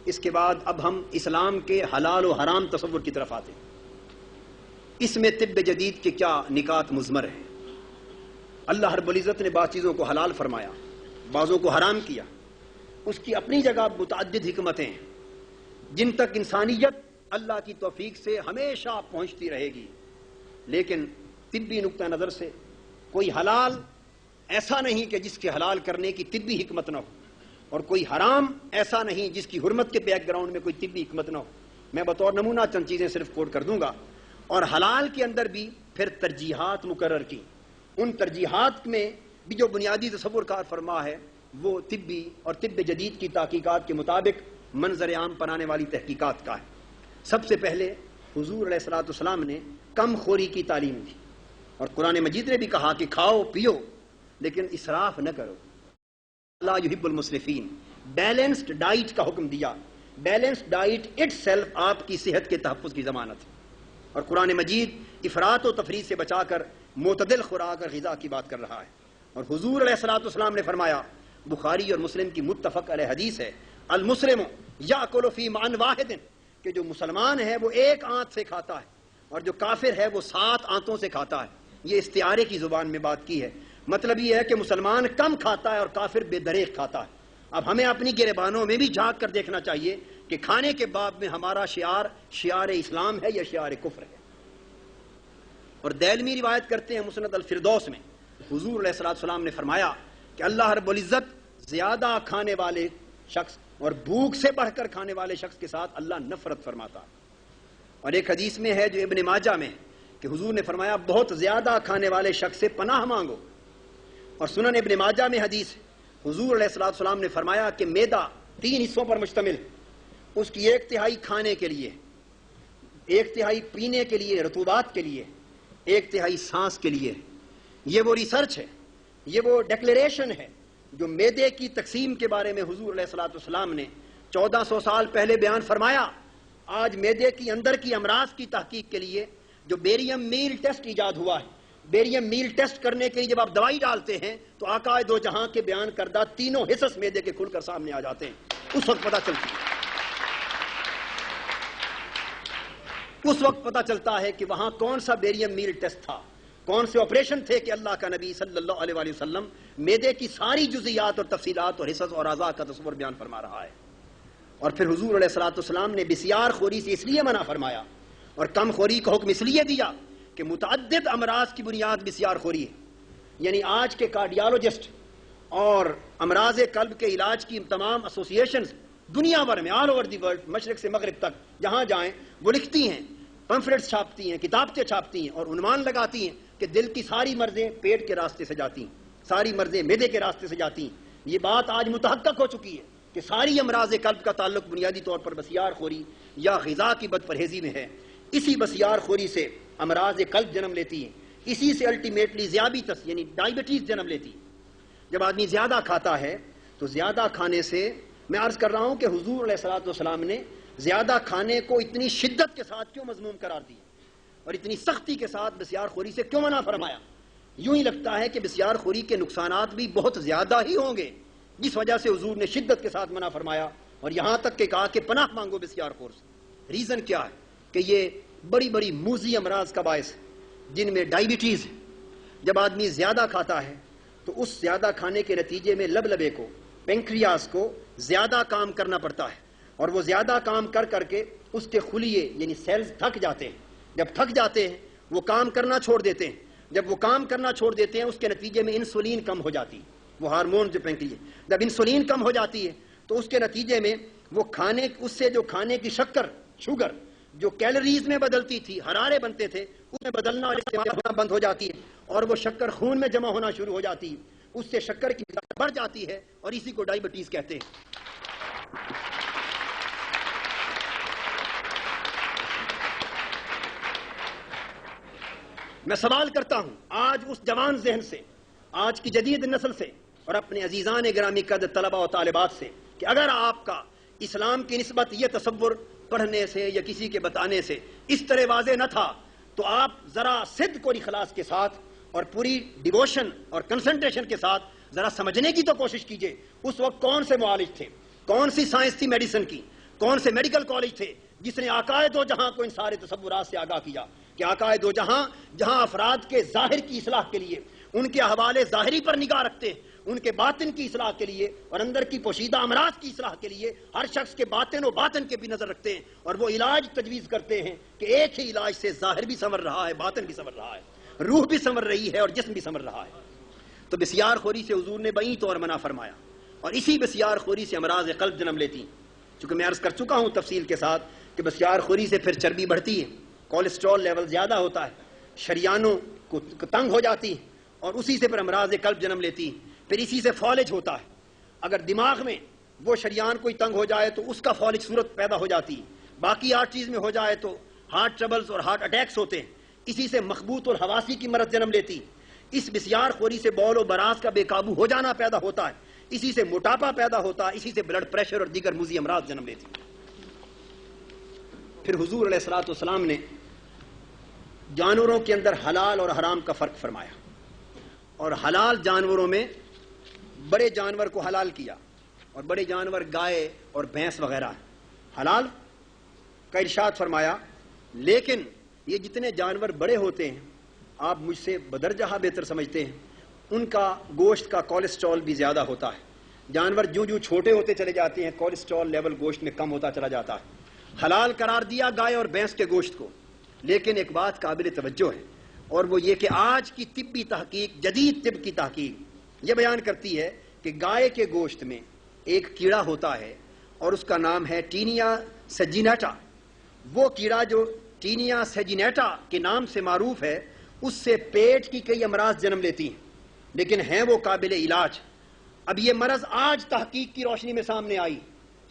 اس کے بعد اب ہم اسلام کے حلال و حرام تصور کی طرف آتے ہیں۔ اس میں طب جدید کے کیا نکات مضمر ہیں؟ اللہ رب العزت نے بعض چیزوں کو حلال فرمایا، بعضوں کو حرام کیا۔ اس کی اپنی جگہ متعدد حکمتیں ہیں جن تک انسانیت اللہ کی توفیق سے ہمیشہ پہنچتی رہے گی، لیکن طبی نقطہ نظر سے کوئی حلال ایسا نہیں کہ جس کے حلال کرنے کی طبی حکمت نہ ہو، اور کوئی حرام ایسا نہیں جس کی حرمت کے بیک گراؤنڈ میں کوئی طبی حکمت نہ ہو۔ میں بطور نمونہ چند چیزیں صرف کوٹ کر دوں گا۔ اور حلال کے اندر بھی پھر ترجیحات مقرر کی، ان ترجیحات میں بھی جو بنیادی تصور کار فرما ہے وہ طبی اور طب جدید کی تحقیقات کے مطابق منظر عام پنانے والی تحقیقات کا ہے۔ سب سے پہلے حضور علیہ الصلوۃ والسلام نے کم خوری کی تعلیم دی، اور قرآن مجید نے بھی کہا کہ کھاؤ پیو لیکن اسراف نہ کرو، لا یحب المسرفین۔ بیلنسڈ ڈائٹ کا حکم دیا۔ بیلنسڈ ڈائٹ اٹ سیلف آپ کی صحت کے تحفظ کی ضمانت ہے، اور قرآن مجید افراط و تفریط سے بچا کر معتدل خوراک اور غذا کی بات کر رہا ہے۔ اور حضور علیہ الصلوۃ والسلام نے فرمایا، بخاری اور مسلم کی متفق علیہ حدیث ہے، المسلم یاکل فی معن واحد، کہ جو مسلمان ہے وہ ایک آنت سے کھاتا ہے اور جو کافر ہے وہ 7 آنتوں سے کھاتا ہے۔ یہ استعارے کی زبان میں بات کی ہے، مطلب یہ ہے کہ مسلمان کم کھاتا ہے اور کافر بے دریغ کھاتا ہے۔ اب ہمیں اپنی گریبانوں میں بھی جھانک کر دیکھنا چاہیے کہ کھانے کے باب میں ہمارا شعار اسلام ہے یا شعار کفر ہے۔ اور دیلمی روایت کرتے ہیں مسند الفردوس میں، حضور علیہ الصلوۃ والسلام نے فرمایا کہ اللہ رب العزت زیادہ کھانے والے شخص اور بھوک سے بڑھ کر کھانے والے شخص کے ساتھ اللہ نفرت فرماتا۔ اور ایک حدیث میں ہے جو ابن ماجہ میں کہ حضور نے فرمایا بہت زیادہ کھانے والے شخص سے پناہ مانگو۔ اور سنن ابن ماجہ میں حدیث حضور علیہ الصلوۃ والسلام نے فرمایا کہ معدہ 3 حصوں پر مشتمل، اس کی 1/3 کھانے کے لیے، 1/3 پینے کے لیے رطوبات کے لیے، 1/3 سانس کے لیے۔ یہ وہ ریسرچ ہے، یہ وہ ڈکلیریشن ہے جو معدے کی تقسیم کے بارے میں حضور علیہ الصلوۃ والسلام نے 1400 سال پہلے بیان فرمایا۔ آج معدے کی اندر کی امراض کی تحقیق کے لیے جو بیریم میل ٹیسٹ ایجاد ہوا ہے، بیریم میل ٹیسٹ کرنے کے لیے جب آپ دوائی ڈالتے ہیں تو آقا دو جہاں کے بیان کردہ تینوں حصص معدے کے کھل کر سامنے آ جاتے ہیں۔ اس وقت پتہ چلتا ہے کہ وہاں کون سا بیریم میل ٹیسٹ تھا، کون سے آپریشن تھے کہ اللہ کا نبی صلی اللہ علیہ وآلہ وسلم معدے کی ساری جزیات اور تفصیلات اور حصص اور اعضاء کا تصور بیان فرما رہا ہے۔ اور پھر حضور علیہ الصلوۃ والسلام نے بسیار خوری سے اس لیے منع فرمایا اور کم خوری کا حکم اس لیے دیا کہ متعدد امراض کی بنیاد بسیار خوری ہے۔ یعنی آج کے کارڈیالوجسٹ اور امراض قلب کے علاج کی تمام ایسوسیشنز دنیا بھر میں آل اوور دی ورلڈ، مشرق سے مغرب تک جہاں جائیں وہ لکھتی ہیں، پمفلیٹس چھاپتی ہیں، کتابیں چھاپتی ہیں اور عنوان لگاتی ہیں کہ دل کی ساری مرضیں پیٹ کے راستے سے جاتی ہیں، ساری مرضیں معدے کے راستے سے جاتی ہیں۔ یہ بات آج متحقق ہو چکی ہے کہ ساری امراض قلب کا تعلق بنیادی طور پر بسیار خوری یا غذا کی بد پرہیزی میں ہے۔ اسی بسیار خوری سے امراض قلب جنم لیتی ہیں، اسی سے الٹیمیٹلی ذیابیطس یعنی ڈائبٹیز جنم لیتی ہے۔ جب آدمی زیادہ کھاتا ہے تو زیادہ کھانے سے، میں عرض کر رہا ہوں کہ حضور علیہ الصلوۃ والسلام نے زیادہ کھانے کو اتنی شدت کے ساتھ کیوں مذموم قرار دیا اور اتنی سختی کے ساتھ بسیار خوری سے کیوں منع فرمایا؟ یوں ہی لگتا ہے کہ بسیار خوری کے نقصانات بھی بہت زیادہ ہی ہوں گے، جس وجہ سے حضور نے شدت کے ساتھ منع فرمایا اور یہاں تک کہ کہا کہ پناہ مانگو بسیار خور سے۔ ریزن کیا ہے؟ کہ یہ بڑی بڑی موذی امراض کا باعث ہے، جن میں ڈائبٹیز ہے۔ جب آدمی زیادہ کھاتا ہے تو اس زیادہ کھانے کے نتیجے میں لبلبے کو، پینکریاس کو زیادہ کام کرنا پڑتا ہے، اور وہ زیادہ کام کر کر کے اس کے خلیے یعنی سیلز تھک جاتے ہیں۔ جب تھک جاتے ہیں وہ کام کرنا چھوڑ دیتے ہیں، جب وہ کام کرنا چھوڑ دیتے ہیں اس کے نتیجے میں انسولین کم ہو جاتی ہے، وہ ہارمون جو پینکریاس، جب انسولین کم ہو جاتی ہے تو اس کے نتیجے میں وہ اس سے جو کھانے کی شوگر جو کیلوریز میں بدلتی تھی، حرارے بنتے تھے، اس میں بدلنا ہونا بند ہو جاتی ہے اور وہ شکر خون میں جمع ہونا شروع ہو جاتی ہے، اس سے شکر کی مقدار بڑھ جاتی ہے اور اسی کو ڈائبٹیز کہتے ہیں۔ میں سوال کرتا ہوں آج اس جوان ذہن سے، آج کی جدید نسل سے اور اپنے عزیزان گرامی قدر طلبہ و طالبات سے کہ اگر آپ کا اسلام کی نسبت یہ تصور پڑھنے سے یا کسی کے بتانے سے اس طرح واضح نہ تھا تو آپ ذرا صدق اور اخلاص کے ساتھ اور پوری ڈیووشن اور کنسنٹریشن کے ساتھ ذرا سمجھنے کی تو کوشش کیجئے اس وقت کون سے معالج تھے، کون سی سائنس تھی میڈیسن کی، کون سے میڈیکل کالج تھے جس نے آقائے دو جہاں کو ان سارے تصورات سے آگاہ کیا کہ آقائے دو جہاں جہاں افراد کے ظاہر کی اصلاح کے لیے ان کے حوالے ظاہری پر نگاہ رکھتے ہیں، ان کے باطن کی اصلاح کے لیے اور اندر کی پوشیدہ امراض کی اصلاح کے لیے ہر شخص کے باطن و باطن کے بھی نظر رکھتے ہیں، اور وہ علاج تجویز کرتے ہیں کہ ایک ہی علاج سے ظاہر بھی سنور رہا ہے، باطن بھی سنور رہا ہے، روح بھی سنور رہی ہے اور جسم بھی سنور رہا ہے۔ تو بسیار خوری سے حضور نے بئی طور منع فرمایا، اور اسی بسیار خوری سے امراض قلب جنم لیتی ہیں۔ چونکہ میں عرض کر چکا ہوں تفصیل کے ساتھ کہ بسیار خوری سے پھر چربی بڑھتی ہے، کولیسٹرول لیول زیادہ ہوتا ہے، شریانوں کو تنگ ہو جاتی ہے، اور اسی سے پھر امراض قلب جنم لیتی ہے۔ پھر اسی سے فالج ہوتا ہے، اگر دماغ میں وہ شریان کوئی تنگ ہو جائے تو اس کا فالج صورت پیدا ہو جاتی ہے، باقی ہر چیز میں ہو جائے تو ہارٹ ٹربلز اور ہارٹ اٹیکس ہوتے ہیں، اسی سے مخبوط اور حواسی کی مرض جنم لیتی ہے۔ اس بسیار خوری سے بول و براز کا بے قابو ہو جانا پیدا ہوتا ہے، اسی سے موٹاپا پیدا ہوتا ہے، اسی سے بلڈ پریشر اور دیگر موذی امراض جنم لیتی ہے۔ پھر حضور علیہ الصلوۃ والسلام نے جانوروں کے اندر حلال اور حرام کا فرق فرمایا، اور حلال جانوروں میں بڑے جانور کو حلال کیا، اور بڑے جانور گائے اور بھینس وغیرہ حلال کا ارشاد فرمایا۔ لیکن یہ جتنے جانور بڑے ہوتے ہیں آپ مجھ سے بدرجہ بہتر سمجھتے ہیں، ان کا گوشت کا کولیسٹرول بھی زیادہ ہوتا ہے۔ جانور جو جو چھوٹے ہوتے چلے جاتے ہیں کولیسٹرول لیول گوشت میں کم ہوتا چلا جاتا ہے۔ حلال قرار دیا گائے اور بھینس کے گوشت کو، لیکن ایک بات قابل توجہ ہے، اور وہ یہ کہ آج کی طبی تحقیق، جدید طب کی تحقیق یہ بیان کرتی ہے کہ گائے کے گوشت میں ایک کیڑا ہوتا ہے اور اس کا نام ہے ٹینیا سیجینیٹا۔ وہ کیڑا جو ٹینیا سیجینیٹا کے نام سے معروف ہے، اس سے پیٹ کی کئی امراض جنم لیتی ہیں، لیکن ہیں وہ قابل علاج۔ اب یہ مرض آج تحقیق کی روشنی میں سامنے آئی،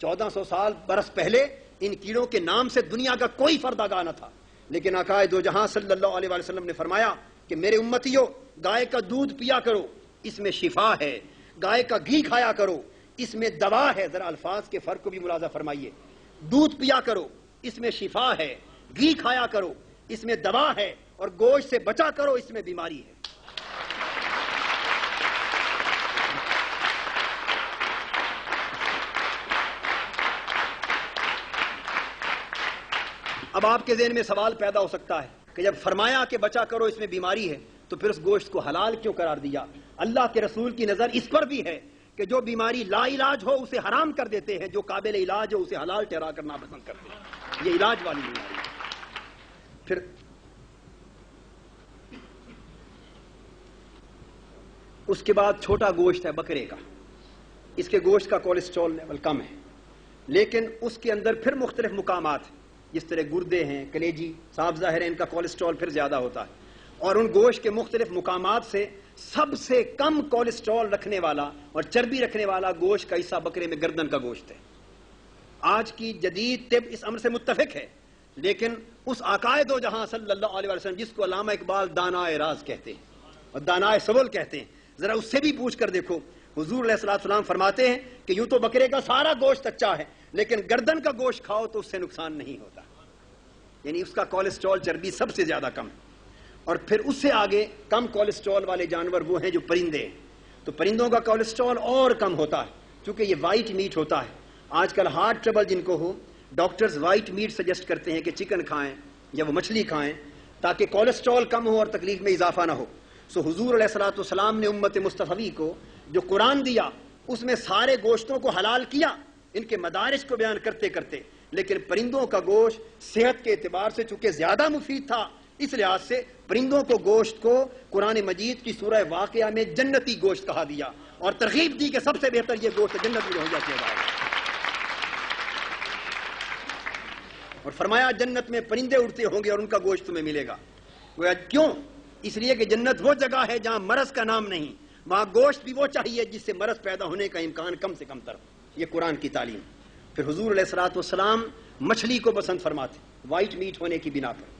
1400 برس پہلے ان کیڑوں کے نام سے دنیا کا کوئی فرد آگاہ نہ تھا، لیکن آقائے دو جہاں صلی اللہ علیہ وسلم نے فرمایا کہ میرے امتیوں گائے کا دودھ پیا کرو، اس میں شفا ہے، گائے کا گھی کھایا کرو، اس میں دوا ہے۔ ذرا الفاظ کے فرق کو بھی ملاحظہ فرمائیے، دودھ پیا کرو اس میں شفا ہے، گھی کھایا کرو اس میں دوا ہے، اور گوشت سے بچا کرو اس میں بیماری ہے۔ اب آپ کے ذہن میں سوال پیدا ہو سکتا ہے کہ جب فرمایا کہ بچا کرو اس میں بیماری ہے تو پھر اس گوشت کو حلال کیوں قرار دیا؟ اللہ کے رسول کی نظر اس پر بھی ہے کہ جو بیماری لا علاج ہو اسے حرام کر دیتے ہیں، جو قابل علاج ہو اسے حلال ٹھہرا کر ناپسند کرتے ہیں۔ یہ علاج والی بیماری ہے۔ پھر اس کے بعد چھوٹا گوشت ہے بکرے کا، اس کے گوشت کا کولیسٹرول لیول کم ہے، لیکن اس کے اندر پھر مختلف مقامات ہیں، جس طرح گردے ہیں، کلیجی، صاف ظاہر ہے، ان کا کولیسٹرول پھر زیادہ ہوتا ہے، اور ان گوشت کے مختلف مقامات سے سب سے کم کولیسٹرول رکھنے والا اور چربی رکھنے والا گوشت کا حصہ بکرے میں گردن کا گوشت ہے۔ آج کی جدید طب اس امر سے متفق ہے، لیکن اس آقائے دو جہاں صلی اللہ علیہ وسلم جس کو علامہ اقبال دانائے راز کہتے ہیں اور دانائے سبل کہتے ہیں، ذرا اس سے بھی پوچھ کر دیکھو، حضور علیہ الصلوۃ والسلام فرماتے ہیں کہ یوں تو بکرے کا سارا گوشت اچھا ہے، لیکن گردن کا گوشت کھاؤ تو اس سے نقصان نہیں ہوتا، یعنی اس کا کولیسٹرول چربی سب سے زیادہ کم ہے۔ اور پھر اس سے آگے کم کولیسٹرول والے جانور وہ ہیں جو پرندے ہیں، تو پرندوں کا کولیسٹرول اور کم ہوتا ہے، چونکہ یہ وائٹ میٹ ہوتا ہے۔ آج کل ہارٹ ٹربل جن کو ہو، ڈاکٹرز وائٹ میٹ سجیسٹ کرتے ہیں کہ چکن کھائیں یا وہ مچھلی کھائیں تاکہ کولیسٹرول کم ہو اور تکلیف میں اضافہ نہ ہو۔ سو حضور علیہ الصلوۃ والسلام نے امت مصطفی کو جو قرآن دیا اس میں سارے گوشتوں کو حلال کیا، ان کے مدارج کو بیان کرتے کرتے، لیکن پرندوں کا گوشت صحت کے اعتبار سے چونکہ زیادہ مفید تھا، اس لحاظ سے پرندوں کو گوشت کو قرآن مجید کی سورہ واقعہ میں جنتی گوشت کہا دیا، اور ترغیب دی کہ سب سے بہتر یہ گوشت جنت میں مہیا کیا جائے گا، اور فرمایا جنت میں پرندے اڑتے ہوں گے اور ان کا گوشت تمہیں ملے گا۔ کیوں؟ اس لیے کہ جنت وہ جگہ ہے جہاں مرض کا نام نہیں، وہاں گوشت بھی وہ چاہیے جس سے مرض پیدا ہونے کا امکان کم سے کم تر ہو۔ یہ قرآن کی تعلیم۔ پھر حضور علیہ الصلوۃ والسلام مچھلی کو پسند فرماتے وائٹ میٹ ہونے کی بنا پر،